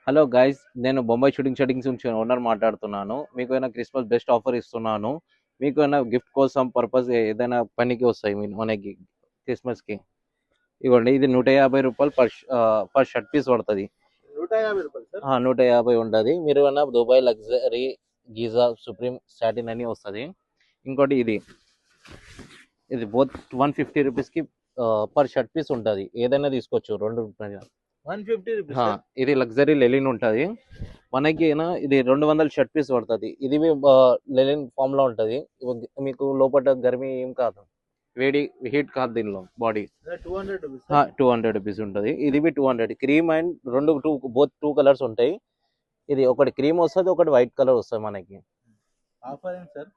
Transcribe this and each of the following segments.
Hello guys, నేను Bombay shooting షెట్టింగ్స్ నుంచి owner మాట్లాడుతున్నాను. మీకు ఏమైనా క్రిస్మస్ బెస్ట్ ఆఫర్ ఇస్తున్నాను. మీకు ఏమైనా గిఫ్ట్ కోసం పర్పస్ ఏదైనా పనికి వస్తాయి మనకి క్రిస్మస్కి. ఇవ్వండి, ఇది రూ. 150 పర్ షర్ట్ పీస్ పడుతుంది. 150 రూపాయలు సార్. 150 ఉంటుంది. మీరు ఏమైనా Dubai luxury Giza supreme satin అని వస్తుంది. ఇంకోటి ఇది బోత్ 150 రూపీస్కి పర్ షర్ట్ పీస్ ఉంటుంది. ఏదైనా తీసుకోవచ్చు. 150 రూపీస్ సార్. ఇది లగ్జరీ లెలిన్ ఉంటుంది మనకి. ఇది 200 షర్ట్ పీస్ పడుతుంది. ఇది లెలిన్ ఫామ్ లో ఉంటుంది. మీకు లోపల గర్మీ ఏం కాదు, వేడి హీట్ కాదు దీనిలో బాడీ. 200 rupees sir. 200 రూపీస్ ఉంటుంది. ఇది 200 cream and both two colours ఉంటాయి. ఇది ఒకటి క్రీమ్ వస్తుంది, ఒకటి వైట్ కలర్ వస్తుంది మనకి. ఆఫర్ ఏంటి సార్?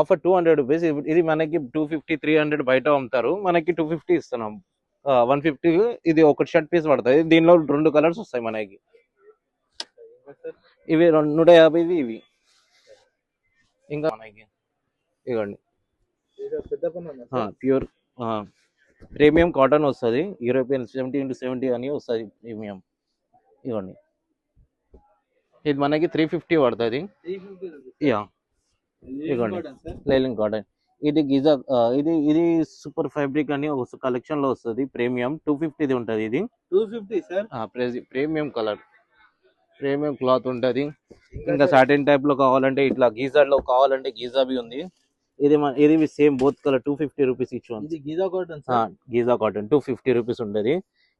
Offer 200 rupees. ఇది మనకి 250 300 బయట అమ్ముతారు, మనకి 250 ఇస్తున్నాం. 150 ఇది ఒకటి షర్ట్ పీస్ పడుతుంది. దీనిలో 2 కలర్స్ వస్తాయి మనకి. ఇంకా సార్? ఇవి 150 ఇవి. ఇంకా మనకి ఇవ్వండి, ఇది పెద్ద పని ఉందా సార్? ప్యూర్ ప్రీమియం కాటన్ వస్తుంది. యూరోపియన్ 70x70 అని వస్తుంది ప్రీమియం. ఇవ్వండి, ఇది మనకి 350 పడుతుంది. 350 రూపీస్. యా, ఇదిగోండి కాటన్ సార్. లైలిన్ కాటన్. ఇది గిజా ఇది సూపర్ ఫ్యాబ్రిక్ అని ఒక కలెక్షన్ లో వస్తుంది. ప్రీమియం 250 ఉంటుంది. ఇది 250 sir. Premium colour, premium cloth ఉంటుంది. ఇంకా సార్? సాటిన్ టైప్ లో కావాలంటే ఇట్లా గీజర్ లో కావాలంటే గీజా బి ఉంది. ఇది సేమ్ బోత్ కలర్ 250 రూపీస్ ఇచ్చి ఇది Giza cotton sir. Giza cotton 250 rupees ఉంటుంది.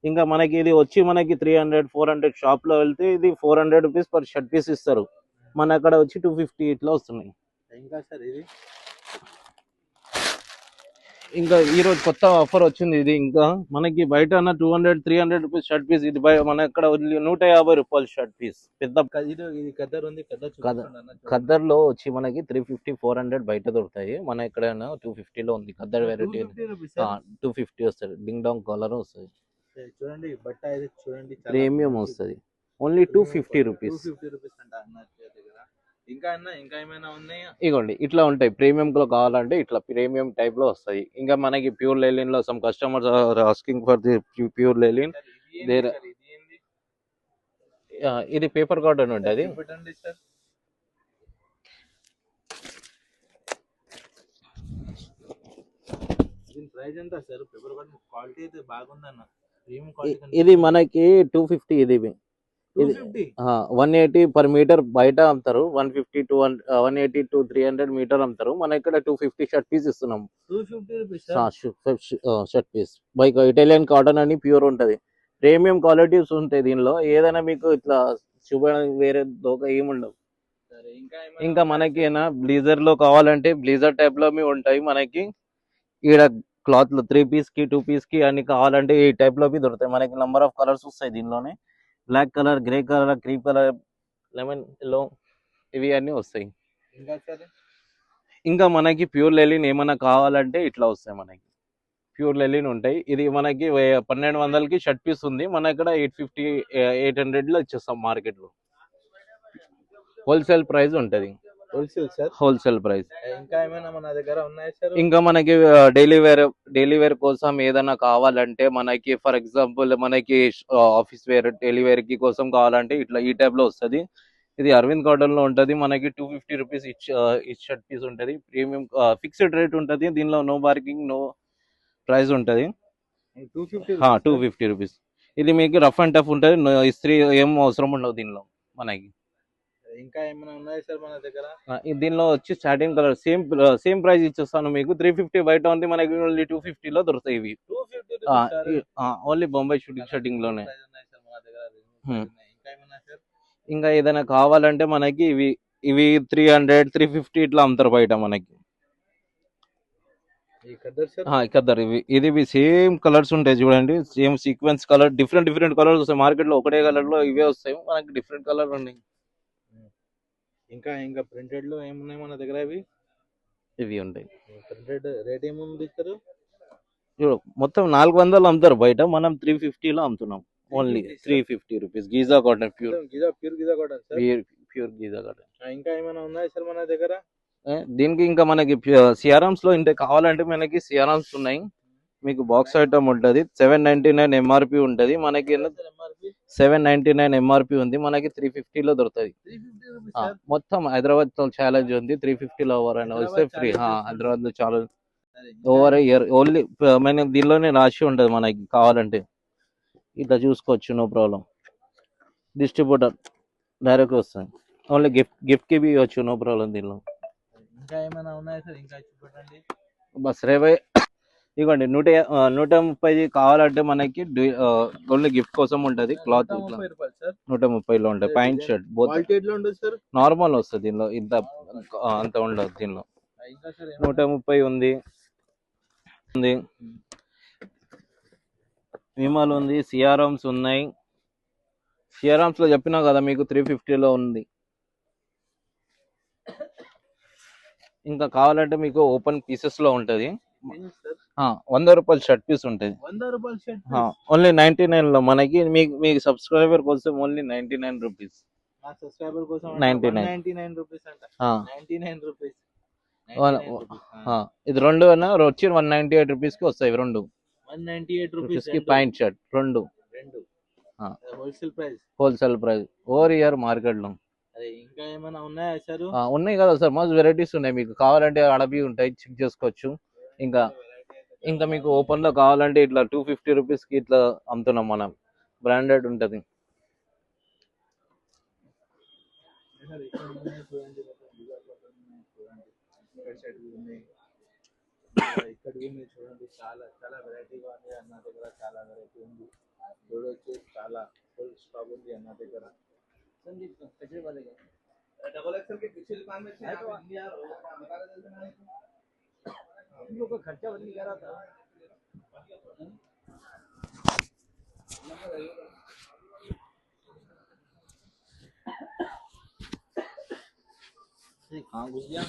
ఇంకా మనకి ఇది వచ్చి మనకి 300 400 షాప్ లో వెళ్తే ఇది 400 రూపీస్ పర్ షర్ట్ పీస్ ఇస్తారు. మన అక్కడ వచ్చి 250 ఇట్లా వస్తున్నాయి. ఇంకా సార్ ఇది ఇంకా ఈ రోజు కొత్త ఆఫర్ వచ్చింది. ఇది ఇంకా మనకి బయట 200 300 రూపీస్ షర్ట్ పీస్, ఇది మన ఇక్కడ 150 రూపాయలు షర్ట్ పీస్. పెద్ద ఇది కద్దర్ ఉంది. ఖద్దర్ లో వచ్చి మనకి 350 400 బయట దొరుకుతాయి. మన ఇక్కడ 250 లో ఉంది. ఖద్దర్ వెరైటీ 250 వస్తుంది. డింగ్ డాంగ్ కలర్ వస్తుంది. చూడండి బట్ట ఇది చూడండి, ప్రీమియం వస్తుంది. Only 250 rupees. 250 రూపీస్ అంట అన్న దగ్గర. ఇంకా ఏమైనా ఉన్నాయా? ఇగోండి, ఇట్లా ఉంటాయి. ప్రీమియం లో కావాలంటే ఇట్లా ప్రీమియం టైప్ లో వస్తాయి. ఇంకా మనకి ప్యూర్ లెలిన్ లో some customers are asking for the pure linen. There ఇది పేపర్ కాటన్ ఉంటుంది. పెట్టండి సార్. దీని ప్రైస్ ఎంత సార్? పేపర్ కాటన్ క్వాలిటీ అయితే బాగుందన్న. ఇది మనకి 250. ఇది 250. 180 పర్ మీటర్ బయట అమ్ముతారు. 150 to 180 to 300 మీటర్ అమ్ముతారు. మన ఇక్కడ 250 షర్ట్ పీస్ ఇస్తున్నాం. 250 రూపీస్ షర్ట్ పీస్ బైక్ ఇటాలియన్ కాటన్ అని ప్యూర్ ఉంటది. ప్రీమియం క్వాలిటీస్ ఉంటాయి దీనిలో. ఏదైనా మీకు ఇట్లా చూపడానికి వేరే దోక ఏముండవు. సరే, ఇంకా మనకి బ్లీజర్ లో కావాలంటే బ్లీజర్ టైప్ లో ఉంటాయి మనకి. ఈడ క్లాత్ లో 3 పీస్ కి 2 పీస్ కి అన్ని కావాలంటే ఈ టైప్ లో దొరుకుతాయి మనకి. నంబర్ ఆఫ్ కలర్స్ వస్తాయి దీనిలోనే. Black colour, grey colour, cream colour, lemon yellow, ఇవి అన్నీ వస్తాయి. ఇంకా సార్? ఇంకా మనకి ప్యూర్ లెలిన్ ఏమైనా కావాలంటే ఇట్లా వస్తాయి మనకి. ప్యూర్ లెలిన్ ఉంటాయి. ఇది మనకి 1200కి షర్ట్ పీస్ ఉంది. మన ఇక్కడ 850 800 లో ఇచ్చేస్తాం మార్కెట్ లో. హోల్సేల్ ప్రైస్ ఉంటది. Wholesale sir. Wholesale price. ఇంకా ఏమైనా మన దగ్గర ఉన్నాయా సార్? ఇంకా మనకి డైలీ వేర్ కోసం ఏదైనా కావాలంటే మనకి ఫర్ ఎగ్జాంపుల్ మనకి ఆఫీస్ వేర్ డైలీ వేర్ కి కోసం కావాలంటే ఇట్లా ఈ టైప్ లో వస్తుంది. ఇది అరవింద్ కాటన్ లో ఉంటది. మనకి 250 రూపీస్ ఇచ్ షర్ట్ పీస్ ఉంటది. ప్రీమియం ఫిక్స్డ్ రేట్ ఉంటది. దీనిలో నో బార్గింగ్, నో ప్రైస్ ఉంటది. 250 రూపీస్. ఇది మీకు రఫ్ అండ్ టఫ్ ఉంటది. ఇస్త్రీ ఏం అవసరం ఉండవు దీనిలో మనకి. ఇంకా ఏమైనా ఉన్నాయి సార్ మన దగ్గర? దీనిలో వచ్చి స్టార్టింగ్ కలర్ సేమ్ ప్రైస్ ఇచ్చేస్తాను మీకు. 350 బయట ఉంది, మనకి ఓన్లీ 250 లో దొరుకుతాయి ఇవి. 250 ఓన్లీ బొంబాయి షూటింగ్ లోనే. ఇంకా ఏమైనా సార్? ఇంకా ఏదైనా కావాలంటే మనకి ఇవి 300 350 ఇట్లా అమ్ముతారు బయట మనకి. ఖద్దర్ ఇది సేమ్ కలర్స్ ఉంటాయి చూడండి. Same sequence colour, different colours వస్తాయి. మార్కెట్ లో ఒకటే కలర్ లో ఇవే వస్తాయి, మనకి డిఫరెంట్ కలర్ ఉన్నాయి. ఇంకా ప్రింటెడ్ లో ఏమున్నాయి మన దగ్గర? ఇవి ఉంటాయి. ప్రింటెడ్ రేట్ ఏముంది సార్? మొత్తం 400 అమ్ముతారు బయట, మనం 350 లో అమ్ముతున్నాం. Only 350 rupees. Giza cotton pure Giza cotton sir. Pure Giza cotton. ఇంకా ఏమైనా ఉన్నాయి సార్ మన దగ్గర? దీనికి ఇంకా మనకి సిఆర్ఎంస్ లో ఇంటే కావాలంటే మనకి సిఆర్ఎంస్ ఉన్నాయి. మీకు బాక్స్ ఐటమ్ ఉంటుంది 799 ఎంఆర్పి ఉంటుంది మనకి. ఎంఆర్పి 799 ఎంఆర్పి ఉంది మనకి 350లో దొరుకుతుంది. 350 రూపీస్ ఆ, సార్. మొత్తం హైదరాబాద్ తో ఛాలెంజ్ ఉంది 350లో ఎవరైనా వస్తే హైదరాబాద్ ఫ్రీ. challenge చేస్తుంది. హైదరాబాద్ లో చాలా అరే, ఓవర్ ఇయర్ ఓన్లీ మన దీనిలోనే రాసి ఉంటుంది మనకి కావాలంటే ఇట్లా చూసుకోవచ్చు, నో ప్రాబ్లం. డిస్ట్రిబ్యూటర్ డైరెక్ట్ వస్తుంది, ఓన్లీ గిఫ్ట్ కి బి ఇవ్వచ్చు, నో ప్రాబ్లం దీనిలో. ఇంకా ఏమైనా ఉన్నాయా సార్? ఇంకా చూపెట్టండి. బస్ రేవై ఇవ్వండి. 130 కావాలంటే మనకి ఓన్లీ గిఫ్ట్ కోసం ఉంటది. క్లాత్ ఇట్లా 130 రూపాయలు సార్. 130లో ఉంటాయి. ప్యాంట్ షర్ట్ బోత్ క్వాలిటీ ఎట్లా ఉంటుంది సార్? నార్మల్ వస్తుంది దీనిలో, ఇంత అంత ఉండదు దీనిలో. ఇంకా సార్ 130 ఉంది. విమల్ ఉంది, సిఆర్ఎమ్స్ ఉన్నాయి. సిఆర్ఎమ్స్ లో చెప్పినా కదా మీకు 350లో ఉంది. ఇంకా కావాలంటే మీకు ఓపెన్ పీసెస్ లో ఉంటది. ఏం సార్? 100 రూపాయలు షర్ట్ పీస్ ఉంటుంది. 100 రూపాయలు షర్ట్. ఓన్లీ 99 లో మనకి. మీ సబ్స్క్రైబర్ కోసం ఓన్లీ 99 రూపీస్. నా సబ్స్క్రైబర్ కోసం 99 199 రూపీస్ అంట. ఆ, 99 రూపీస్. ఇది రెండు అన్న వచ్చి 198 రూపీస్ కి వస్తాయి. రెండు 198 రూపీస్ రూపీస్ కి ప్యాంట్ షర్ట్ రెండు. రెండు ఆ. Wholesale price. Wholesale price over year market లో. అదే ఇంకా ఏమైనా ఉన్నాయా సార్? ఉన్నాయి కదా సార్, మస్తు వెరైటీస్ ఉన్నాయి. మీకు కావాలంటే అడవి ఉంటాయి, చెక్ చేసుకోవచ్చు. ఇంకా ఇంకా మీకు ఓపెన్ లో కావాలంటే ఇట్లా 250 రూపీస్ కి ఇట్లా అమ్ముతున్నాం మనం. బ్రాండెడ్ ఉంటది. ఇక్కడ మీరు చూడండి, చాలా చాలా వెరైటీగా ఉంది అన్న దగ్గర. చాలా వెరైటీ ఉంది. చూడొచ్చు, చాలా ఫుల్ స్టాక్ ఉంది అన్న దగ్గర. डबल एक्सएल के पीछे दुकान में थे आप इंडिया बता रहे थे मैंने हम लोग का खर्चा बदल गया था। कहाँ घुस गया?